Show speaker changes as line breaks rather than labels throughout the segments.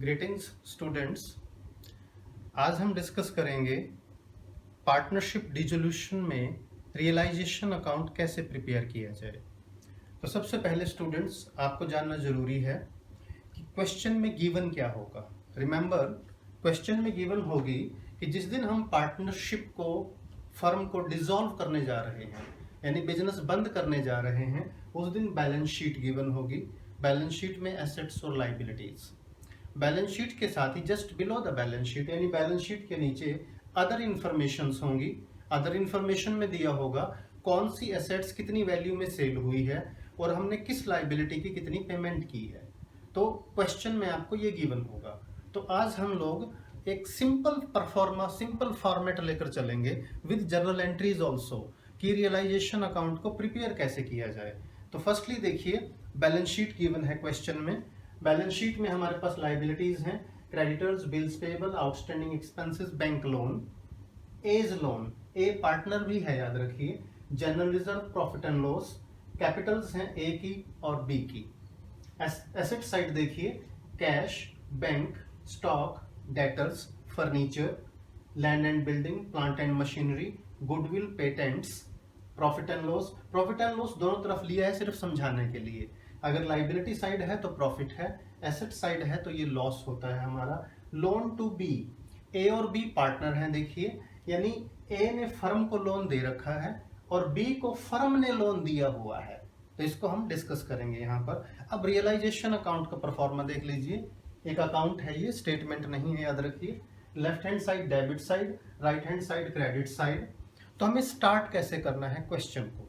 Greetings students. आज हम discuss करेंगे पार्टनरशिप डिसोल्यूशन में रियलाइजेशन अकाउंट कैसे प्रिपेयर किया जाए। तो सबसे पहले स्टूडेंट्स आपको जानना जरूरी है कि क्वेश्चन में गिवन क्या होगा। रिमेंबर, क्वेश्चन में गिवन होगी कि जिस दिन हम पार्टनरशिप को फर्म को डिसॉल्व करने जा रहे हैं यानी बिजनेस बंद करने जा रहे हैं, उस दिन बैलेंस शीट गिवन होगी। बैलेंस शीट में एसेट्स और लायबिलिटीज, बैलेंस शीट के साथ ही just below the balance sheet यानी बैलेंस शीट के नीचे अदर इंफॉर्मेशंस होंगी। अदर इंफॉर्मेशन में दिया होगा कौन सी एसेट्स कितनी वैल्यू में सेल हुई है और हमने किस लायबिलिटी की कितनी पेमेंट की है। तो क्वेश्चन में आपको ये गिवन होगा। तो आज हम लोग एक सिंपल परफॉर्मा सिंपल फॉर्मेट लेकर चलेंगे विद जर्नल एंट्रीज ऑल्सो कि रियलाइजेशन अकाउंट को प्रिपेयर कैसे किया जाए। तो फर्स्टली देखिए, बैलेंस शीट गिवन है क्वेश्चन में। बैलेंस शीट में हमारे पास लायबिलिटीज हैं, creditors, bills payable, outstanding expenses, bank loan, A's loan, A partner भी है याद रखिए, general reserve, profit and loss, capitals हैं ए की और बी की। एसेट साइड देखिए, cash, bank, stock, debtors, furniture, land and building, plant and machinery, goodwill, patents, profit and loss. Profit and loss दोनों तरफ लिया है सिर्फ समझाने के लिए। अगर लाइबिलिटी साइड है तो प्रॉफिट है, एसेट साइड है तो ये लॉस होता है हमारा। लोन टू बी, ए और बी पार्टनर हैं देखिए, यानी ए ने फर्म को लोन दे रखा है और बी को फर्म ने लोन दिया हुआ है। तो इसको हम डिस्कस करेंगे यहाँ पर। अब रियलाइजेशन अकाउंट का परफॉर्मा देख लीजिए। एक अकाउंट है, ये स्टेटमेंट नहीं है याद रखिए। Left hand side debit side, right hand side credit side. तो हमें स्टार्ट कैसे करना है क्वेश्चन को।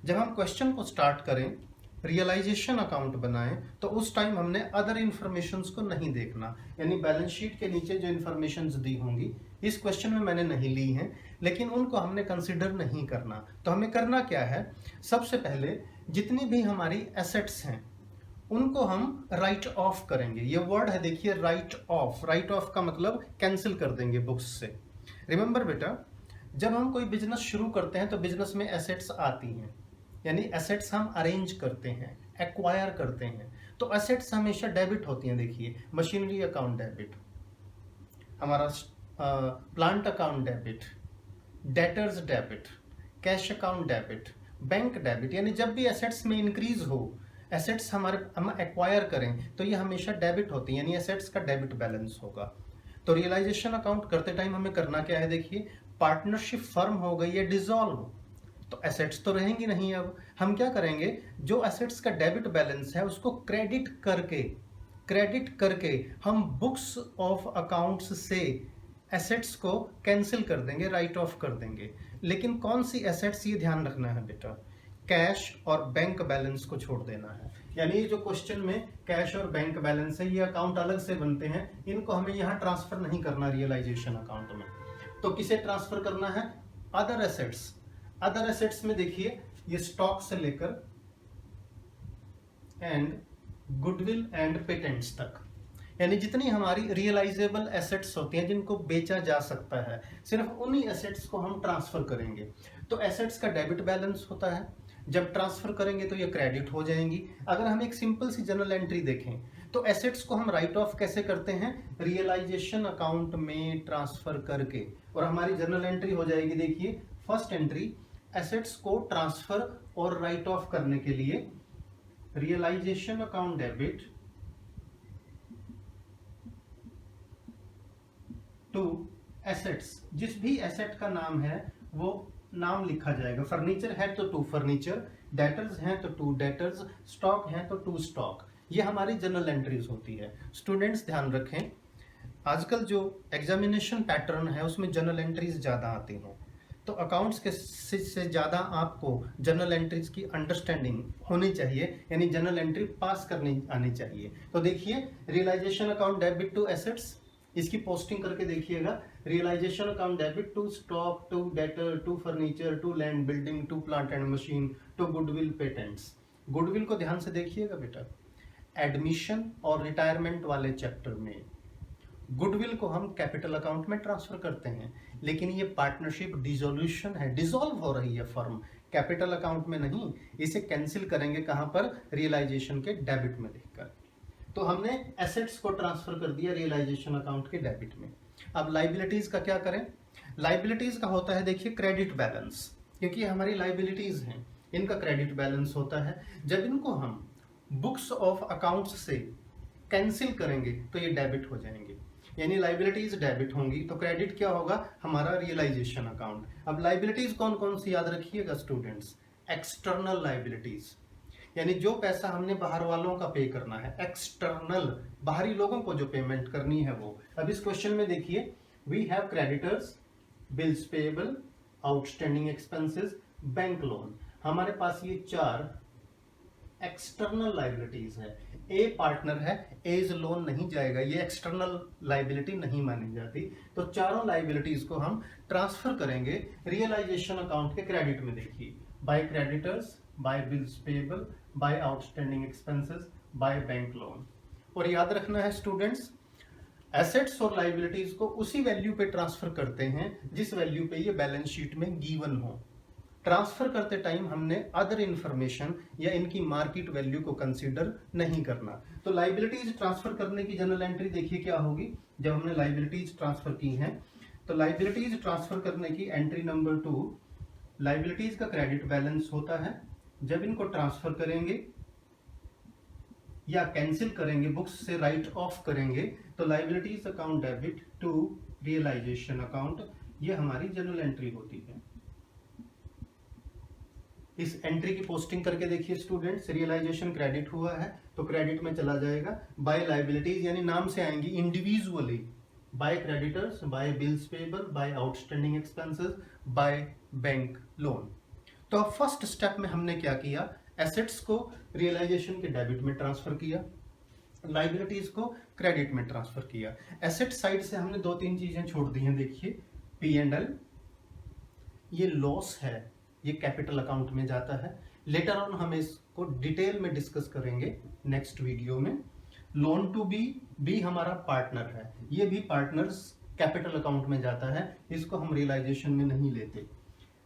जब हम क्वेश्चन को स्टार्ट करें, रियलाइजेशन अकाउंट बनाएं, तो उस टाइम हमने अदर इंफॉर्मेशंस को नहीं देखना, यानी बैलेंस शीट के नीचे जो इंफॉर्मेशंस दी होंगी इस क्वेश्चन में मैंने नहीं ली हैं, लेकिन उनको हमने कंसिडर नहीं करना। तो हमें करना क्या है, सबसे पहले जितनी भी हमारी एसेट्स हैं उनको हम राइट ऑफ करेंगे। ये वर्ड है देखिए, राइट ऑफ। राइट ऑफ का मतलब कैंसिल कर देंगे बुक्स से। रिमेंबर बेटा, जब हम कोई बिजनेस शुरू करते हैं तो बिजनेस में एसेट्स आती हैं, यानी एसेट्स हम अरेंज करते हैं, एक्वायर करते हैं। तो एसेट्स हमेशा डेबिट होती हैं। देखिए, मशीनरी अकाउंट डेबिट, हमारा plant account debit, debtors debit, cash account debit, bank debit. यानी जब भी एसेट्स में इंक्रीज हो, एसेट्स हम एक्वायर करें तो ये हमेशा डेबिट होती है, यानी एसेट्स का डेबिट बैलेंस होगा। तो रियलाइजेशन अकाउंट करते टाइम हमें करना क्या है, देखिए, पार्टनरशिप फर्म हो गई है डिसॉल्व, तो एसेट्स तो रहेंगी नहीं। अब हम क्या करेंगे, जो एसेट्स का डेबिट बैलेंस है उसको क्रेडिट करके हम बुक्स ऑफ अकाउंट्स से एसेट्स को कैंसिल कर देंगे, राइट ऑफ कर देंगे। लेकिन कौन सी एसेट्स, ये ध्यान रखना है बेटा, कैश और बैंक बैलेंस को छोड़ देना है। यानी ये जो क्वेश्चन में कैश और बैंक बैलेंस है, ये अकाउंट अलग से बनते हैं, इनको हमें यहाँ ट्रांसफर नहीं करना रियलाइजेशन अकाउंट में। तो किसे ट्रांसफर करना है, अदर एसेट्स। अदर एसेट्स में देखिए, ये स्टॉक से लेकर एंड गुडविल एंड पेटेंट्स तक, यानी जितनी हमारी रियलाइजेबल एसेट्स होती हैं जिनको बेचा जा सकता है, सिर्फ उन्हीं एसेट्स को हम ट्रांसफर करेंगे। तो एसेट्स का डेबिट बैलेंस होता है, जब ट्रांसफर करेंगे तो ये क्रेडिट हो जाएंगी। अगर हम एक सिंपल सी जर्नल एंट्री देखें तो एसेट्स को हम राइट ऑफ कैसे करते हैं, रियलाइजेशन अकाउंट में ट्रांसफर करके, और हमारी जर्नल एंट्री हो जाएगी। देखिए, फर्स्ट एंट्री, एसेट्स को ट्रांसफर और राइट ऑफ करने के लिए realization account debit to assets. जिस भी एसेट का नाम है वो नाम लिखा जाएगा। फर्नीचर है तो टू फर्नीचर, डेटर्स हैं तो टू डेटर्स, स्टॉक हैं तो टू स्टॉक। ये हमारी जनरल एंट्रीज होती है। स्टूडेंट्स ध्यान रखें, आजकल जो एग्जामिनेशन पैटर्न है उसमें जनरल एंट्रीज ज़्यादा आती हैं, तो अकाउंट्स के से ज़्यादा आपको जनरल एंट्रीज की अंडरस्टैंडिंग होनी चाहिए, यानी जनरल एंट्री पास करनी आनी चाहिए। तो देखिए, realization account debit to assets, इसकी पोस्टिंग करके देखिएगा। Realization account debit to stock, to debtor, to furniture, to land building, to plant and machine, to goodwill, patents. Goodwill को ध्यान से देखिएगा बेटा, एडमिशन और रिटायरमेंट वाले चैप्टर में गुडविल को हम कैपिटल अकाउंट में ट्रांसफर करते हैं, लेकिन ये पार्टनरशिप डिसोल्यूशन है, डिसॉल्व हो रही है फर्म, कैपिटल अकाउंट में नहीं। इसे कैंसिल करेंगे कहां पर, रियलाइजेशन के डेबिट में लिखकर। तो हमने एसेट्स को ट्रांसफर कर दिया रियलाइजेशन अकाउंट के डेबिट में। अब लाइबिलिटीज का क्या करें? लाइबिलिटीज का होता है देखिए क्रेडिट बैलेंस, क्योंकि ये हमारी लाइबिलिटीज हैं, इनका क्रेडिट बैलेंस होता है। जब इनको हम बुक्स ऑफ अकाउंट्स से कैंसिल करेंगे तो ये डेबिट हो जाएंगे, यानी लाइबिलिटीज डेबिट होंगी तो क्रेडिट क्या होगा? हमारा रियलाइजेशन अकाउंट। अब लाइबिलिटीज कौन कौन सी याद रखिएगा स्टूडेंट्स? एक्सटर्नल लाइबिलिटीज, यानी जो पैसा हमने बाहर वालों का पे करना है, एक्सटर्नल बाहरी लोगों को जो पेमेंट करनी है वो। अब इस क्वेश्चन में देखिए, we have creditors, bills payable, outstanding expenses, bank loan. हमारे पास ये 4 एक्सटर्नल लाइबिलिटीज है। ए पार्टनर है, एज लोन नहीं जाएगा, ये एक्सटर्नल लाइबिलिटी नहीं मानी जाती। तो चारों लाइबिलिटीज को हम ट्रांसफर करेंगे रियलाइजेशन अकाउंट के क्रेडिट में। देखिए, by creditors, by bills payable, by outstanding expenses, by bank loan. और याद रखना है स्टूडेंट्स, एसेट्स और लाइबिलिटीज को उसी वैल्यू पे ट्रांसफर करते हैं जिस वैल्यू पे ये बैलेंस शीट में गिवन हो। ट्रांसफर करते टाइम हमने अदर इंफॉर्मेशन या इनकी मार्केट वैल्यू को कंसीडर नहीं करना। तो लाइबिलिटीज ट्रांसफर करने की जनरल एंट्री देखिए क्या होगी। जब हमने लाइबिलिटीज ट्रांसफर की हैं तो लाइबिलिटीज ट्रांसफर करने की एंट्री नंबर 2, लाइबिलिटीज का क्रेडिट बैलेंस होता है। जब इनको ट्रांसफर करेंगे या कैंसिल करेंगे, बुक्स से राइट ऑफ करेंगे, तो liabilities account debit to realization account, ये हमारी जनरल एंट्री होती है। इस एंट्री की पोस्टिंग करके देखिए स्टूडेंट्स, रियलाइजेशन क्रेडिट हुआ है तो क्रेडिट में चला जाएगा। बाय लाइबिलिटीज यानी नाम से आएंगी individually, by creditors, by bills payable, by outstanding expenses, by bank loan. तो अब फर्स्ट स्टेप में हमने क्या किया? एसेट्स को रियलाइजेशन के डेबिट में ट्रांसफर किया, लाइबिलिटीज को क्रेडिट में ट्रांसफर किया। एसेट साइड से हमने 2-3 चीजें छोड़ दी हैं। देखिए, P&L, ये लॉस है, ये कैपिटल अकाउंट में जाता है। लेटर ऑन हम इसको डिटेल में डिस्कस करेंगे नेक्स्ट वीडियो में। लोन टू बी हमारा पार्टनर है, ये भी पार्टनर्स कैपिटल अकाउंट में जाता है, इसको हम रियलाइजेशन में नहीं लेते।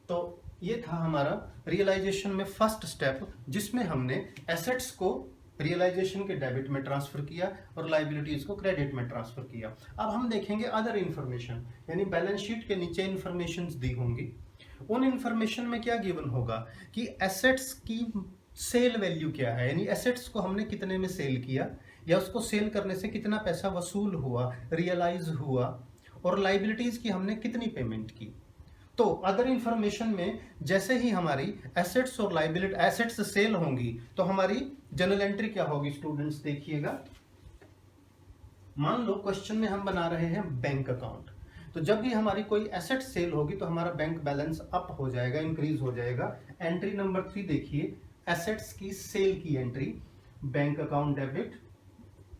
तो ये था हमारा रियलाइजेशन में फर्स्ट स्टेप, जिसमें हमने एसेट्स को रियलाइजेशन के डेबिट में ट्रांसफर किया और लाइबिलिटीज को क्रेडिट में ट्रांसफर किया। अब हम देखेंगे अदर इंफॉर्मेशन, यानी बैलेंस शीट के नीचे इंफॉर्मेशंस दी होंगी। उन इंफॉर्मेशन में क्या गिवन होगा कि एसेट्स की सेल वैल्यू क्या है, यानी एसेट्स को हमने कितने में सेल किया या उसको सेल करने से कितना पैसा वसूल हुआ, रियलाइज हुआ, और लाइबिलिटीज की हमने कितनी पेमेंट की। तो अदर इंफॉर्मेशन में जैसे ही हमारी एसेट्स और लाइबिलिटी एसेट्स सेल होंगी तो हमारी जनरल एंट्री क्या होगी स्टूडेंट्स? देखिएगा, मान लो क्वेश्चन में हम बना रहे हैं बैंक अकाउंट, तो जब भी हमारी कोई एसेट सेल होगी तो हमारा बैंक बैलेंस अप हो जाएगा, इंक्रीज हो जाएगा। एंट्री नंबर 3 देखिए, एसेट्स की सेल की एंट्री, बैंक अकाउंट डेबिट,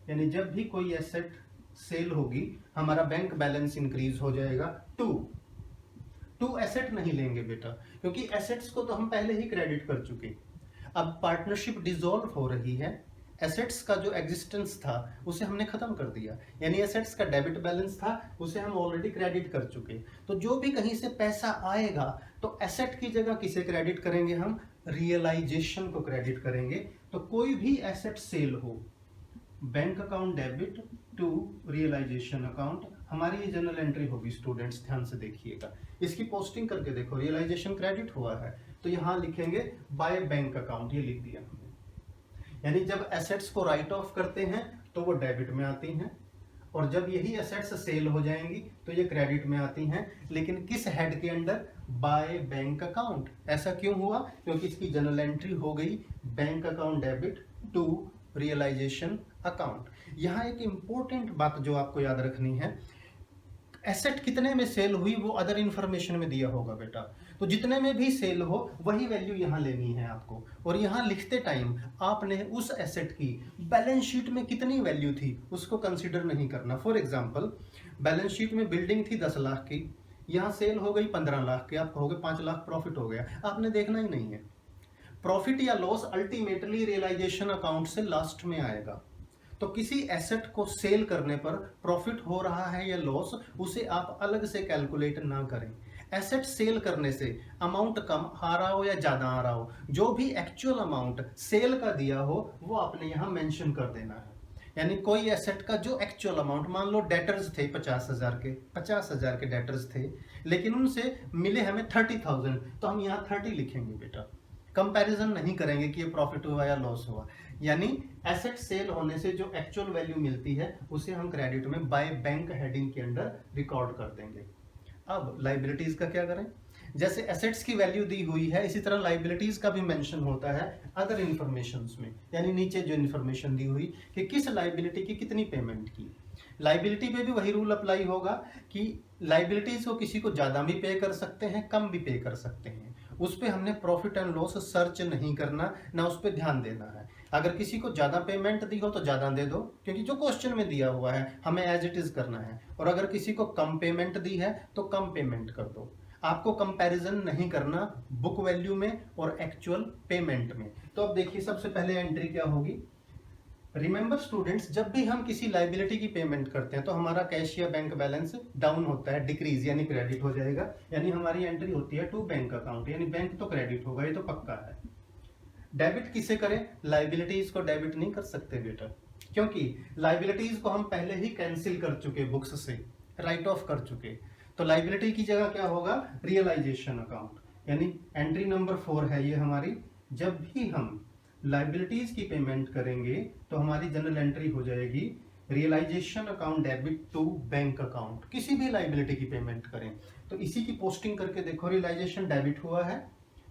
यानी जब भी कोई एसेट सेल होगी हमारा बैंक बैलेंस इंक्रीज हो जाएगा। टू एसेट नहीं लेंगे बेटा, क्योंकि एसेट्स को तो हम पहले ही क्रेडिट कर चुके। अब पार्टनरशिप डिसॉल्व हो रही है, एसेट्स का जो एग्जिस्टेंस था उसे हमने खत्म कर दिया, यानी एसेट्स का डेबिट बैलेंस था उसे हम ऑलरेडी क्रेडिट कर चुके। तो जो भी कहीं से पैसा आएगा तो एसेट की जगह किसे क्रेडिट करेंगे? हम रियलाइजेशन को क्रेडिट करेंगे। तो कोई भी एसेट सेल हो, bank account debit to realization account, हमारी ये जनरल एंट्री होगी स्टूडेंट्स, ध्यान से देखिएगा। इसकी पोस्टिंग करके देखो, रियलाइजेशन क्रेडिट हुआ है तो यहां लिखेंगे बाय बैंक अकाउंट, ये लिख दिया हमने। यानी जब एसेट्स को राइट ऑफ करते हैं तो वो डेबिट में आती हैं, और जब यही एसेट्स सेल हो जाएंगी तो ये क्रेडिट में आती हैं। लेकिन किस हेड के अंडर? By bank account. ऐसा क्यों हुआ? क्योंकि इसकी जनरल एंट्री हो गई bank account debit to realization account. यहाँ एक इंपॉर्टेंट बात जो आपको याद रखनी है, एसेट कितने में सेल हुई वो अदर इंफॉर्मेशन में दिया होगा बेटा, तो जितने में भी सेल हो वही वैल्यू यहाँ लेनी है आपको। और यहाँ लिखते टाइम आपने उस एसेट की बैलेंस शीट में कितनी वैल्यू थी उसको कंसीडर नहीं करना। फॉर एग्जांपल, बैलेंस शीट में बिल्डिंग थी 10 लाख की, यहाँ सेल हो गई 15 लाख की, आप कहोगे 5 लाख प्रॉफिट हो गया। आपने देखना ही नहीं है। प्रॉफिट या लॉस अल्टीमेटली रियलाइजेशन अकाउंट से लास्ट में आएगा। तो किसी एसेट को सेल करने पर प्रॉफिट हो रहा है या लॉस, उसे आप अलग से कैलकुलेट ना करें। एसेट सेल करने से अमाउंट कम आ रहा हो या ज्यादा आ रहा हो, जो भी एक्चुअल अमाउंट सेल का दिया हो वो आपने यहाँ मेंशन कर देना है। यानी कोई एसेट का जो एक्चुअल अमाउंट, मान लो डेटर्स थे 50,000 के डेटर्स थे, लेकिन उनसे मिले हमें 30,000, तो हम यहाँ 30 लिखेंगे बेटा। कंपैरिजन नहीं करेंगे कि ये प्रॉफिट हुआ या लॉस हुआ। यानी एसेट सेल होने से जो एक्चुअल वैल्यू मिलती है उसे हम क्रेडिट में बाय बैंक हेडिंग के अंडर रिकॉर्ड कर देंगे। अब लाइबिलिटीज का क्या करें? जैसे एसेट्स की वैल्यू दी हुई है, इसी तरह लाइबिलिटीज का भी मेंशन होता है अदर इंफॉर्मेशंस में, यानी नीचे जो इन्फॉर्मेशन दी हुई कि किस लाइबिलिटी की कितनी पेमेंट की। लाइबिलिटी पे भी वही रूल अप्लाई होगा कि लाइबिलिटीज को किसी को ज्यादा भी पे कर सकते हैं, कम भी पे कर सकते हैं। उस पर हमने प्रॉफिट एंड लॉस सर्च नहीं करना, ना उस पर ध्यान देना है। अगर किसी को ज्यादा पेमेंट दी हो तो ज्यादा दे दो, क्योंकि जो क्वेश्चन में दिया हुआ है हमें एज इट इज करना है। और अगर किसी को कम पेमेंट दी है तो कम पेमेंट कर दो। आपको कंपैरिजन नहीं करना बुक वैल्यू में और एक्चुअल पेमेंट में। तो अब देखिए, सबसे पहले एंट्री क्या होगी। रिमेंबर स्टूडेंट्स, जब भी हम किसी लाइबिलिटी की पेमेंट करते हैं तो हमारा कैश या बैंक बैलेंस डाउन होता है, डिक्रीज यानी क्रेडिट हो जाएगा। यानी हमारी एंट्री होती है टू बैंक अकाउंट, यानी बैंक तो क्रेडिट होगा, ये तो पक्का है। डेबिट किसे करें? लाइबिलिटीज को डेबिट नहीं कर सकते बेटा, क्योंकि लाइबिलिटीज को हम पहले ही कैंसिल कर चुके, बुक्स से राइट ऑफ कर चुके। तो लाइबिलिटी की जगह क्या होगा? रियलाइजेशन अकाउंट, यानी एंट्री नंबर 4 है ये हमारी। जब भी हम लाइबिलिटीज की पेमेंट करेंगे तो हमारी जनरल एंट्री हो जाएगी realization account debit to bank account. किसी भी लाइबिलिटी की पेमेंट करें तो इसी की पोस्टिंग करके देखो, रियलाइजेशन डेबिट हुआ है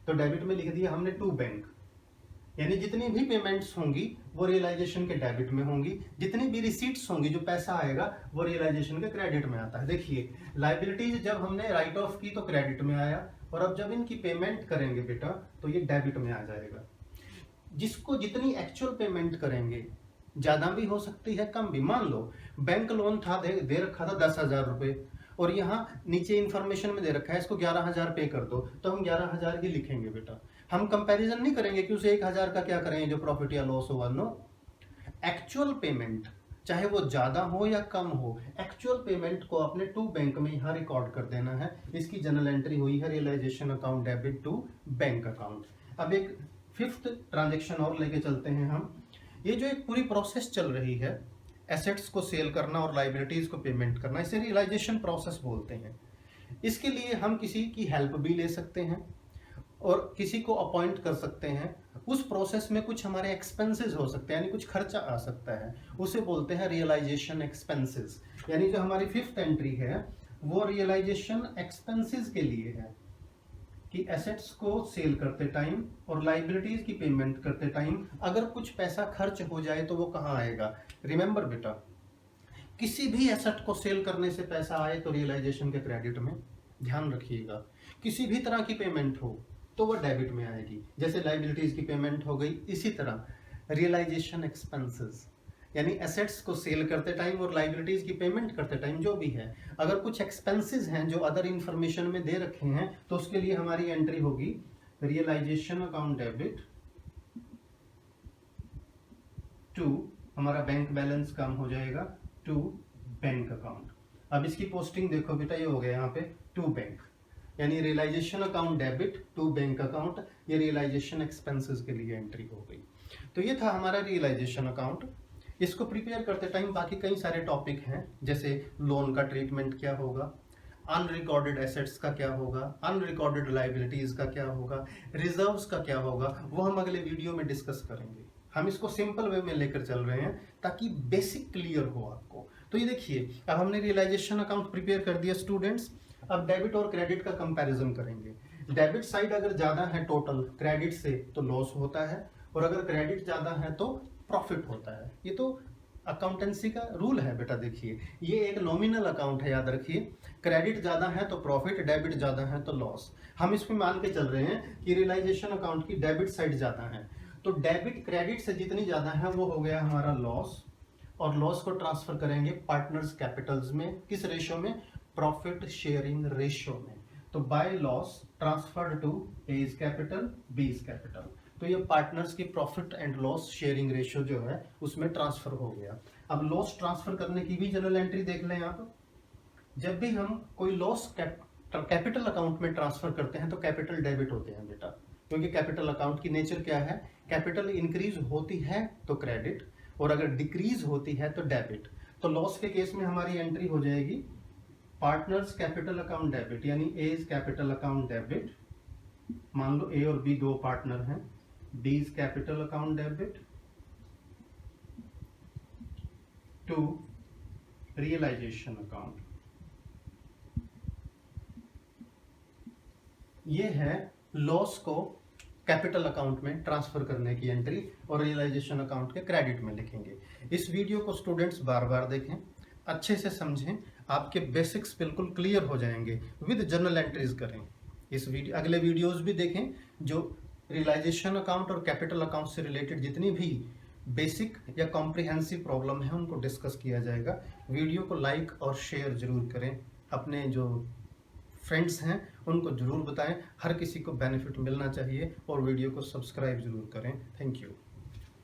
तो डेबिट में लिख दिया हमने टू बैंक, यानी जितनी भी पेमेंट्स होंगी वो रियलाइजेशन के डेबिट में होंगी, जितनी भी रिसीट्स होंगी, जो पैसा आएगा वो रियलाइजेशन के क्रेडिट में आता है। देखिए, लाइबिलिटीज जब हमने राइट ऑफ की तो क्रेडिट में आया, और अब जब इनकी पेमेंट करेंगे बेटा तो ये डेबिट में आ जाएगा। जिसको जितनी एक्चुअल पेमेंट करेंगे, ज्यादा भी हो सकती है, कम भी। मान लो बैंक लोन था, दे रखा था 10,000 रुपए, और यहाँ नीचे इंफॉर्मेशन में दे रखा है इसको 11,000 पे कर दो, तो हम 11,000 ही लिखेंगे बेटा। हम कंपैरिजन नहीं करेंगे कि उसे 1,000 का क्या करेंगे जो प्रॉफिट या लॉस हुआ। नो, एक्चुअल पेमेंट चाहे वो ज्यादा हो या कम हो, एक्चुअल पेमेंट को अपने टू बैंक में यहाँ रिकॉर्ड कर देना है। इसकी जनरल एंट्री हुई है realization account debit to bank account. अब एक 5th ट्रांजेक्शन और लेके चलते हैं हम। ये जो एक पूरी प्रोसेस चल रही है, एसेट्स को सेल करना और लाइबिलिटीज को पेमेंट करना, इसे रियलाइजेशन प्रोसेस बोलते हैं। इसके लिए हम किसी की हेल्प भी ले सकते हैं और किसी को अपॉइंट कर सकते हैं। उस प्रोसेस में कुछ हमारे एक्सपेंसेस हो सकते हैं, यानी कुछ खर्चा आ सकता है, उसे बोलते हैं रियलाइजेशन एक्सपेंसेस। यानी जो हमारी 5th एंट्री है वो रियलाइजेशन एक्सपेंसेस के लिए है कि एसेट्स को सेल करते टाइम और लाइबिलिटीज की पेमेंट करते टाइम अगर कुछ पैसा खर्च हो जाए तो वो कहाँ आएगा? रिमेंबर बेटा, किसी भी एसेट को सेल करने से पैसा आए तो रियलाइजेशन के क्रेडिट में, ध्यान रखिएगा। किसी भी तरह की पेमेंट हो तो वो डेबिट में आएगी। जैसे लाइबिलिटीज की पेमेंट हो गई, इसी तरह रियलाइजेशन एक्सपेंसेस, यानी एसेट्स को सेल करते टाइम और लाइबिलिटीज की पेमेंट करते टाइम जो भी है, अगर कुछ एक्सपेंसेस हैं जो अदर इंफॉर्मेशन में दे रखे हैं तो उसके लिए हमारी एंट्री होगी रियलाइजेशन अकाउंट डेबिट टू, हमारा बैंक बैलेंस कम हो जाएगा, टू बैंक अकाउंट। अब इसकी पोस्टिंग देखो बेटा, ये हो गया यहाँ पे टू बैंक, यानी realization account debit to bank account. ये रियलाइजेशन एक्सपेंसेस के लिए एंट्री हो गई। तो ये था हमारा रियलाइजेशन अकाउंट। इसको प्रिपेयर करते टाइम बाकी कई सारे टॉपिक हैं, जैसे लोन का ट्रीटमेंट क्या होगा, अनरिकॉर्डेड एसेट्स का क्या होगा, अनरिकॉर्डेड लाइबिलिटीज का क्या होगा, रिजर्व्स का क्या होगा, वो हम अगले वीडियो में डिस्कस करेंगे। हम इसको सिंपल वे में लेकर चल रहे हैं ताकि बेसिक क्लियर हो आपको। तो ये देखिए, अब हमने रियलाइजेशन अकाउंट प्रिपेयर कर दिया स्टूडेंट्स। अब डेबिट और क्रेडिट का कंपैरिजन करेंगे। डेबिट साइड अगर ज्यादा है टोटल क्रेडिट से तो लॉस होता है, और अगर क्रेडिट ज्यादा है तो प्रॉफिट होता है। ये तो अकाउंटेंसी का रूल है बेटा। देखिए, ये एक नॉमिनल अकाउंट है, याद रखिए। क्रेडिट ज्यादा है तो प्रॉफिट, डेबिट ज्यादा है तो लॉस। हम इसमें मान के चल रहे हैं कि रियलाइजेशन अकाउंट की डेबिट साइड ज्यादा है, तो डेबिट क्रेडिट से जितनी ज्यादा है वो हो गया हमारा लॉस, और लॉस को ट्रांसफर करेंगे पार्टनर्स कैपिटल्स में। किस रेशो में? प्रॉफिट शेयरिंग रेशो में। तो by loss transferred to A's capital, B's capital. तो ये पार्टनर्स की profit and loss sharing ratio जो है उसमें ट्रांसफर हो गया। अब लॉस ट्रांसफर करने की भी जनरल एंट्री देख लें आप। जब भी हम कोई लॉस कैपिटल अकाउंट में ट्रांसफर करते हैं तो कैपिटल डेबिट होते हैं बेटा, क्योंकि कैपिटल अकाउंट की नेचर क्या है? कैपिटल इंक्रीज होती है तो क्रेडिट, और अगर डिक्रीज होती है तो डेबिट। तो लॉस के केस में हमारी एंट्री हो जाएगी पार्टनर्स कैपिटल अकाउंट डेबिट, यानी A is capital account debit. मान लो ए और बी दो पार्टनर हैं, D is capital account debit to realization account. ये है लॉस को कैपिटल अकाउंट में ट्रांसफर करने की एंट्री, और रियलाइजेशन अकाउंट के क्रेडिट में लिखेंगे। इस वीडियो को स्टूडेंट्स बार बार देखें, अच्छे से समझें, आपके बेसिक्स बिल्कुल क्लियर हो जाएंगे। विद जर्नल एंट्रीज करें। इस वीडियो अगले वीडियोस भी देखें, जो रियलाइजेशन अकाउंट और कैपिटल अकाउंट से रिलेटेड जितनी भी बेसिक या कॉम्प्रिहेंसिव प्रॉब्लम है उनको डिस्कस किया जाएगा। वीडियो को लाइक और शेयर जरूर करें, अपने जो फ्रेंड्स हैं उनको जरूर बताएं, हर किसी को बेनिफिट मिलना चाहिए, और वीडियो को सब्सक्राइब जरूर करें। Thank you.